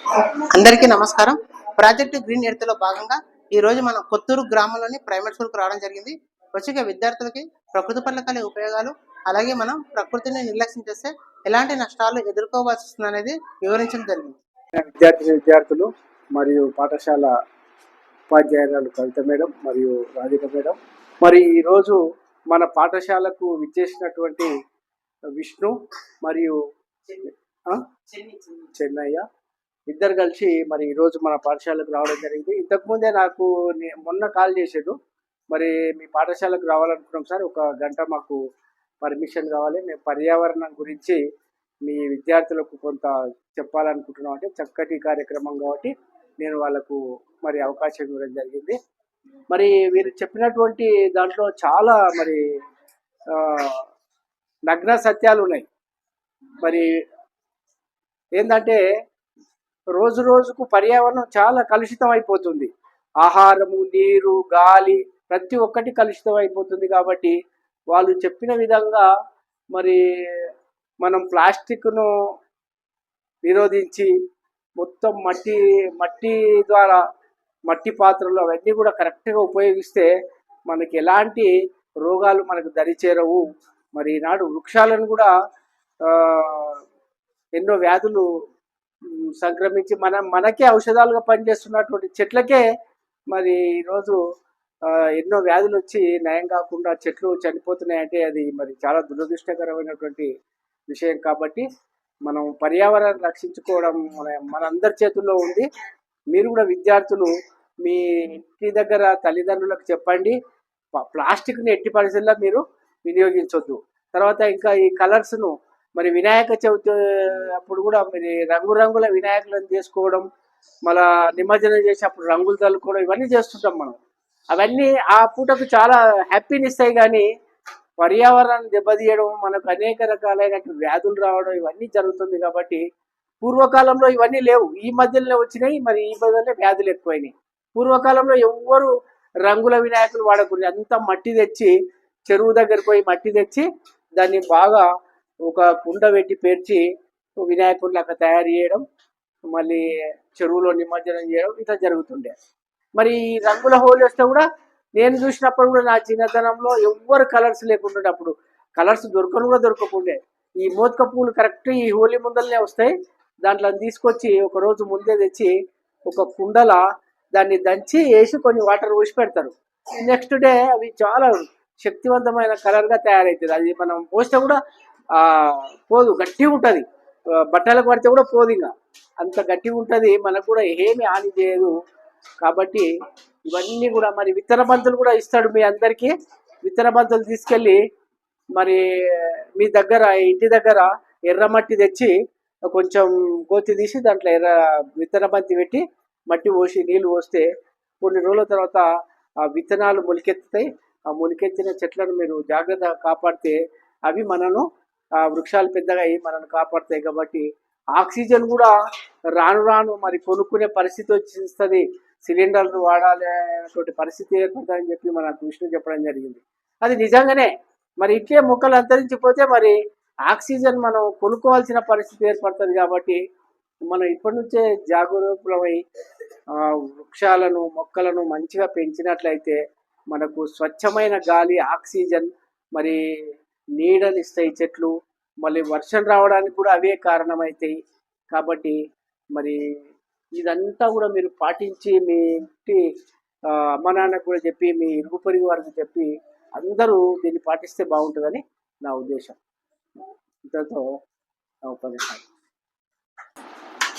అందరికీ నమస్కారం. Project green earth లో భాగంగా ఈ రోజు మనం కొత్తూరు గ్రామంలోని ప్రైమరీ స్కూల్ కు రావడం జరిగింది. వచ్చే విద్యార్థులకి ప్రకృతి పట్ల కలిగే ఉపయోగాలు, అలాగే మనం ప్రకృతిని నిర్లక్ష్యం చేస్తే ఎలాంటి నష్టాలు ఎదుర్కోవాల్సి వస్తుంది అనేది వివరించడం జరిగింది. విద్యార్థులు మరియు పాఠశాల ఉపాధ్యాయురాలు కవిత మేడం మరియు రాధిక మేడం, మరి ఈరోజు మన పాఠశాలకు విచ్చేసినటువంటి విష్ణు మరియు చెన్నయ్య ఇద్దరు కలిసి మరి ఈరోజు మన పాఠశాలకు రావడం జరిగింది. ఇంతకుముందే నాకు మొన్న కాల్ చేసాడు, మరి మీ పాఠశాలకు రావాలనుకున్నాం సార్, ఒక గంట మాకు పర్మిషన్ కావాలి, మేము పర్యావరణం గురించి మీ విద్యార్థులకు కొంత చెప్పాలనుకుంటున్నాం అంటే చక్కటి కార్యక్రమం కాబట్టి నేను వాళ్ళకు మరి అవకాశం ఇవ్వడం జరిగింది. మరి వీరు చెప్పినటువంటి దాంట్లో చాలా మరి నగ్న సత్యాలు ఉన్నాయి. మరి ఏంటంటే రోజు రోజుకు పర్యావరణం చాలా కలుషితం అయిపోతుంది. ఆహారము, నీరు, గాలి ప్రతి ఒక్కటి కలుషితం అయిపోతుంది. కాబట్టి వాళ్ళు చెప్పిన విధంగా మరి మనం ప్లాస్టిక్ను నిరోధించి మొత్తం మట్టి ద్వారా మట్టి పాత్రలు అవన్నీ కూడా కరెక్ట్గా ఉపయోగిస్తే మనకి ఎలాంటి రోగాలు మనకు దరిచేరవు. మరి ఈనాడు వృక్షాలను కూడా ఎన్నో వ్యాధులు సంక్రమించి మనకే ఔషధాలుగా పనిచేస్తున్నటువంటి చెట్లకే మరి ఈరోజు ఎన్నో వ్యాధులు వచ్చి నయం కాకుండా చెట్లు చనిపోతున్నాయంటే అది మరి చాలా దురదృష్టకరమైనటువంటి విషయం. కాబట్టి మనం పర్యావరణాన్ని రక్షించుకోవడం మనందరి చేతుల్లో ఉంది. మీరు కూడా విద్యార్థులు మీ ఇంటి దగ్గర తల్లిదండ్రులకు చెప్పండి, ప్లాస్టిక్ని ఎట్టి పరిస్థితుల్లో మీరు వినియోగించొద్దు. తర్వాత ఇంకా ఈ కలర్స్ను మరి వినాయక చవితి అప్పుడు కూడా మరి రంగురంగుల వినాయకులను చేసుకోవడం, మళ్ళా నిమజ్జనం చేసేటప్పుడు రంగులు చల్లుకోవడం, ఇవన్నీ చేస్తుంటాం మనం. అవన్నీ ఆ పూటకు చాలా హ్యాపీని ఇస్తాయి, కానీ పర్యావరణాన్ని దెబ్బతీయడం, మనకు అనేక రకాలైన వ్యాధులు రావడం ఇవన్నీ జరుగుతుంది. కాబట్టి పూర్వకాలంలో ఇవన్నీ లేవు, ఈ మధ్యలో వచ్చినాయి. మరి ఈ మధ్యలో వ్యాధులు ఎక్కువైనాయి. పూర్వకాలంలో ఎవ్వరు రంగుల వినాయకులు వాడకూడదు, అంతా మట్టి తెచ్చి చెరువు దగ్గరికి పోయి మట్టి తెచ్చి దాన్ని బాగా ఒక కుండ పెట్టి పేర్చి వినాయకుడిలాగా తయారు చేయడం, మళ్ళీ చెరువులో నిమజ్జనం చేయడం ఇట్లా జరుగుతుండే. మరి ఈ రంగుల హోలీ వస్తే కూడా నేను చూసినప్పుడు కూడా నా చిన్నతనంలో ఎవ్వరు కలర్స్ లేకుంటుండే, అప్పుడు కలర్స్ దొరకకుండే. ఈ మోదక పూలు కరెక్ట్ ఈ హోలీ ముందరనే వస్తాయి. దాంట్లో తీసుకొచ్చి ఒక రోజు ముందే తెచ్చి ఒక కుండల దాన్ని దంచి వేసి కొన్ని వాటర్ పోసి పెడతారు. నెక్స్ట్ డే అవి చాలా శక్తివంతమైన కలర్గా తయారవుతుంది. అది మనం పోస్తే కూడా పోదు, గట్టిగా ఉంటుంది. బట్టలకు పడితే కూడా పోదు, ఇంకా అంత గట్టిగా ఉంటుంది. మనకు కూడా ఏమి హాని చేయదు. కాబట్టి ఇవన్నీ కూడా మరి విత్తన బంతులు కూడా ఇస్తాడు మీ అందరికీ. విత్తన బంతులు తీసుకెళ్ళి మరి మీ దగ్గర ఇంటి దగ్గర ఎర్రమట్టి తెచ్చి కొంచెం గోతి తీసి దాంట్లో విత్తన బంతి పెట్టి మట్టి పోసి నీళ్ళు పోస్తే కొన్ని రోజుల తర్వాత ఆ విత్తనాలు మొలికెత్తుతాయి. ఆ మొలికెత్తిన చెట్లను మీరు జాగ్రత్తగా కాపాడితే అవి మనను ఆ వృక్షాలు పెద్దగా అయ్యి మనల్ని కాపాడుతాయి. కాబట్టి ఆక్సిజన్ కూడా రాను రాను మరి కొనుక్కునే పరిస్థితి వచ్చేస్తుంది. సిలిండర్లు వాడాలి అనేటువంటి పరిస్థితి ఏర్పడుతుందని చెప్పి మన విష్ణు చెప్పడం జరిగింది. అది నిజంగానే. మరి ఇట్లే మొక్కలు అంతరించిపోతే మరి ఆక్సిజన్ మనం కొనుక్కోవాల్సిన పరిస్థితి ఏర్పడుతుంది. కాబట్టి మనం ఇప్పటి నుంచే జాగరూకులమై వృక్షాలను, మొక్కలను మంచిగా పెంచినట్లయితే మనకు స్వచ్ఛమైన గాలి, ఆక్సిజన్, మరి నీడనిస్తాయి చెట్లు. మళ్ళీ వర్షం రావడానికి కూడా అవే కారణమవుతాయి. కాబట్టి మరి ఇదంతా కూడా మీరు పాటించి మీ ఇంటి అమ్మ నాన్నకు కూడా చెప్పి, మీ ఇరుగు పొరుగు వారికి చెప్పి అందరూ దీన్ని పాటిస్తే బాగుంటుందని నా ఉద్దేశం. ఇంతతో నా ఉపన్యాసం.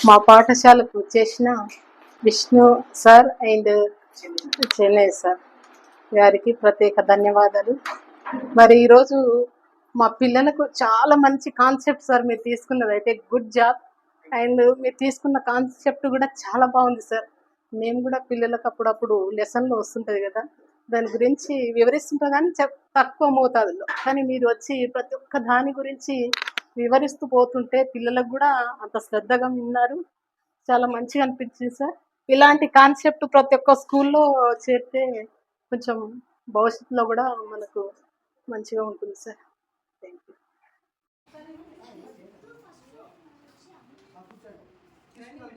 మా పాఠశాలకు వచ్చేసిన Vishnu sir and Chennai sir గారికి ప్రత్యేక ధన్యవాదాలు. మరి ఈరోజు మా పిల్లలకు చాలా మంచి కాన్సెప్ట్ సార్ మీరు తీసుకున్నది, అయితే గుడ్ జాబ్. అండ్ మీరు తీసుకున్న కాన్సెప్ట్ కూడా చాలా బాగుంది సార్. మేము కూడా పిల్లలకు అప్పుడప్పుడు లెసన్లో వస్తుంటుంది కదా, దాని గురించి వివరిస్తుంటాం, కానీ తక్కువ మోతాదులో. కానీ మీరు వచ్చి ప్రతి ఒక్క దాని గురించి వివరిస్తూ పోతుంటే పిల్లలకు కూడా అంత శ్రద్ధగా విన్నారు. చాలా మంచిగా అనిపించింది సార్. ఇలాంటి కాన్సెప్ట్ ప్రతి ఒక్క స్కూల్లో చేస్తే కొంచెం భవిష్యత్తులో కూడా మనకు మంచిగా ఉంటుంది సార్. Thank you.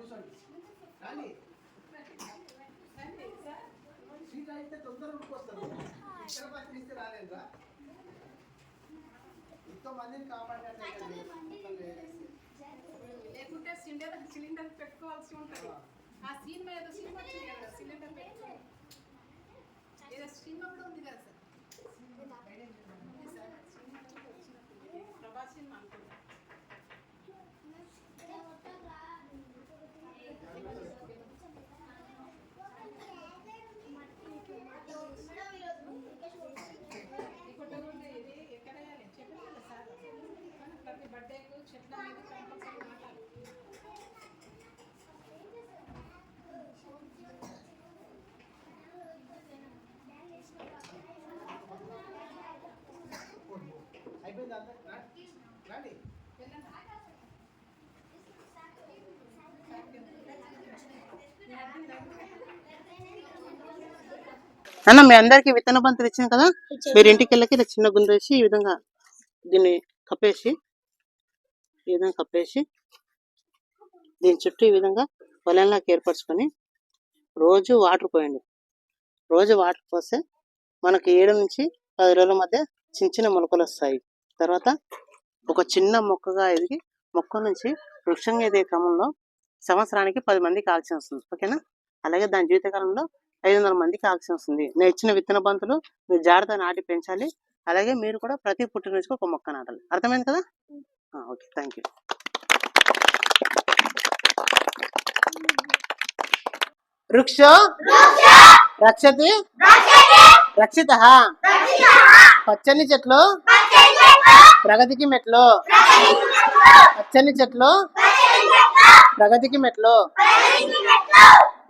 కూర్చోండి. రాండి. సీట్ అయితే తొందరగా ఉడికొస్తారు. ఇక్కడ పత్రి ఇస్తే రాలేదురా. ఎంతో మందిని కాపాడినట్టు లేకుంటే సిలిండర్ పెట్టుకోవాల్సి ఉంటుంది. ఆ సీన్ మీద సినిమా వచ్చింది కదా, సిలిండర్ పెట్టుకోవాలి. ఏదో సినిమా కూడా ఉంది కదా సార్, ప్రభాస్ సినిమా అనుకుంటా. ఇది ఎక్కడ చెప్పారు కదా సార్, ప్రతి బర్త్డేకు చెట్ల మీద కంపల్సరీ నాటాలి. అయిపోయింది అంతా. రాండి. అన్న మీ అందరికి విత్తన బంతులు ఇచ్చాను కదా, మీరు ఇంటికి వెళ్ళకి ఇలా చిన్న గుండు వేసి ఈ విధంగా దీన్ని కప్పేసి దీని చుట్టూ ఈ విధంగా పొలంలాగా ఏర్పరచుకొని రోజు వాటర్ పోయండి. రోజు వాటర్ పోస్తే మనకి 7 నుంచి 10 రోజుల మధ్య చిన్న చిన్న మొలకలు వస్తాయి. తర్వాత ఒక చిన్న మొక్కగా ఎదిగి మొక్క నుంచి వృక్షంగా ఎదిగే క్రమంలో సంవత్సరానికి 10 మందికి ఆక్సిజన్ వస్తుంది. ఓకేనా? అలాగే దాని జీవితకాలంలో 500 మందికి ఆక్సిజన్ వస్తుంది. నేను ఇచ్చిన విత్తన బంతులు మీరు జాగ్రత్తగా నాటి పెంచాలి. అలాగే మీరు కూడా ప్రతి పుట్టినరోజుకి ఒక మొక్క నాటాలి. అర్థమైంది కదా? Okay, thank you. వృక్షో రక్షతి రక్షితః. పచ్చని చెట్లు ప్రగతికి మెట్లు. పచ్చని చెట్లు ప్రగతికి మెట్లు.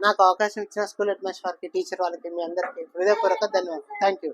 నాకు అవకాశం ఇచ్చిన స్కూల్ హెడ్ మాస్టర్ వారికి, టీచర్ వాళ్ళకి, మీ అందరికీ హృదయపూర్వక ధన్యవాదాలు. Thank you.